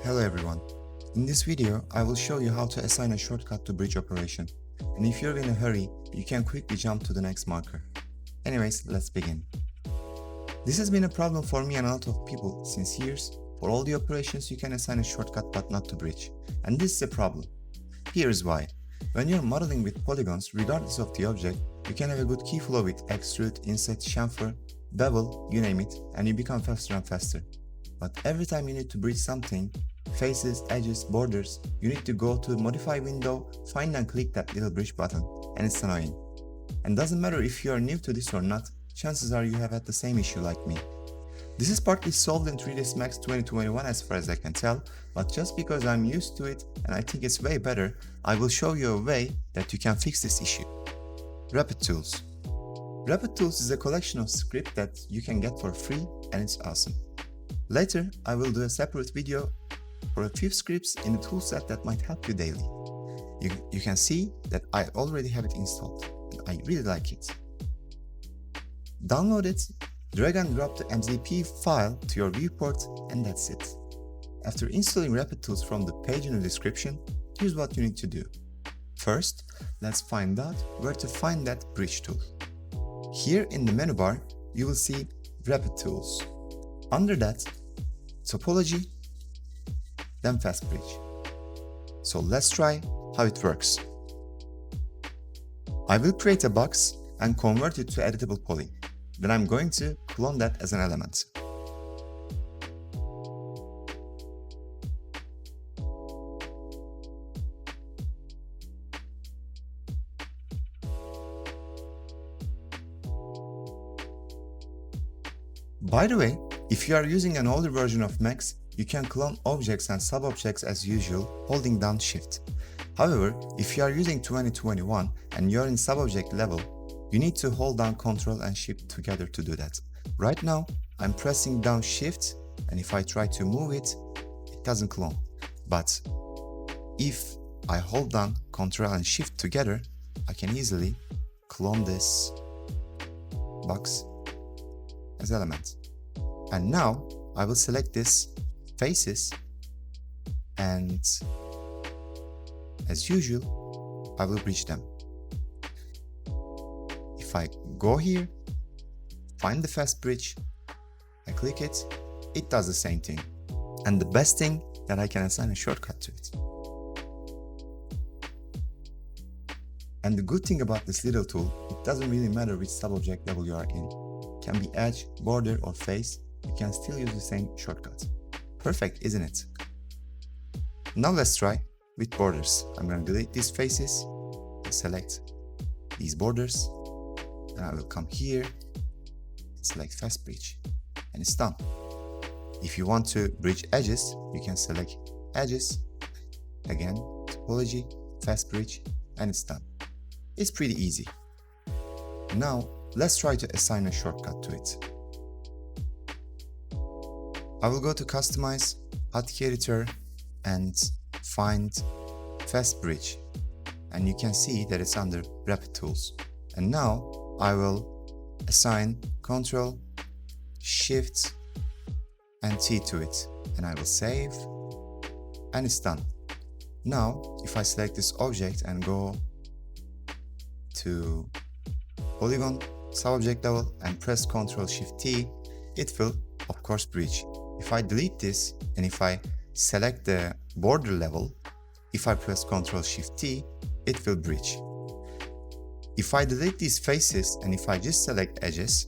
Hello everyone. In this video, I will show you how to assign a shortcut to bridge operation. And if you're in a hurry, you can quickly jump to the next marker. Anyways, let's begin. This has been a problem for me and a lot of people since years. For all the operations, you can assign a shortcut but not to bridge. And this is a problem. Here is why. When you're modeling with polygons, regardless of the object, you can have a good key flow with extrude, inset, chamfer, bevel, you name it, and you become faster and faster. But every time you need to bridge something, faces, edges, borders, you need to go to modify window, find and click that little bridge button, and it's annoying. And doesn't matter if you are new to this or not, chances are you have had the same issue like me. This is partly solved in 3ds Max 2021 as far as I can tell, but just because I'm used to it and I think it's way better, I will show you a way that you can fix this issue. RapidTools. RapidTools is a collection of scripts that you can get for free and it's awesome. Later, I will do a separate video for a few scripts in the toolset that might help you daily. You can see that I already have it installed and I really like it. Download it, drag and drop the MZP file to your viewport, and that's it. After installing RapidTools from the page in the description, here's what you need to do. First, let's find out where to find that bridge tool. Here in the menu bar, you will see RapidTools. Under that, topology, then fast bridge. So let's try how it works. I will create a box and convert it to editable poly. Then I'm going to clone that as an element. By the way, if you are using an older version of Max, you can clone objects and sub-objects as usual, holding down Shift. However, if you are using 2021 and you're in sub-object level, you need to hold down Ctrl and Shift together to do that. Right now, I'm pressing down Shift, and if I try to move it, it doesn't clone. But if I hold down Ctrl and Shift together, I can easily clone this box as element. And now I will select this faces, and as usual, I will bridge them. If I go here, find the fast bridge, I click it, it does the same thing. And the best thing, that I can assign a shortcut to it. And the good thing about this little tool, it doesn't really matter which sub-object level you are in. It can be edge, border or face, you can still use the same shortcut. Perfect, isn't it? Now let's try with borders. I'm going to delete these faces, select these borders, and I will come here, select fast bridge, and it's done. If you want to bridge edges, you can select edges, again, topology, fast bridge, and it's done. It's pretty easy. Now, let's try to assign a shortcut to it. I will go to Customize, Hotkey Editor, and find Fast Bridge. And you can see that it's under RapidTools. And now I will assign Ctrl, Shift, and T to it. And I will save, and it's done. Now, if I select this object and go to Polygon, Subobject level, and press Ctrl, Shift, T, it will, of course, bridge. If I delete this, and if I select the border level, if I press Ctrl Shift T, it will bridge. If I delete these faces, and if I just select edges,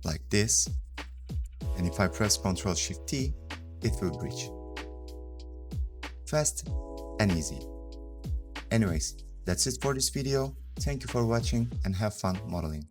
like this, and if I press Ctrl Shift T, it will bridge. Fast and easy. Anyways, that's it for this video. Thank you for watching and have fun modeling.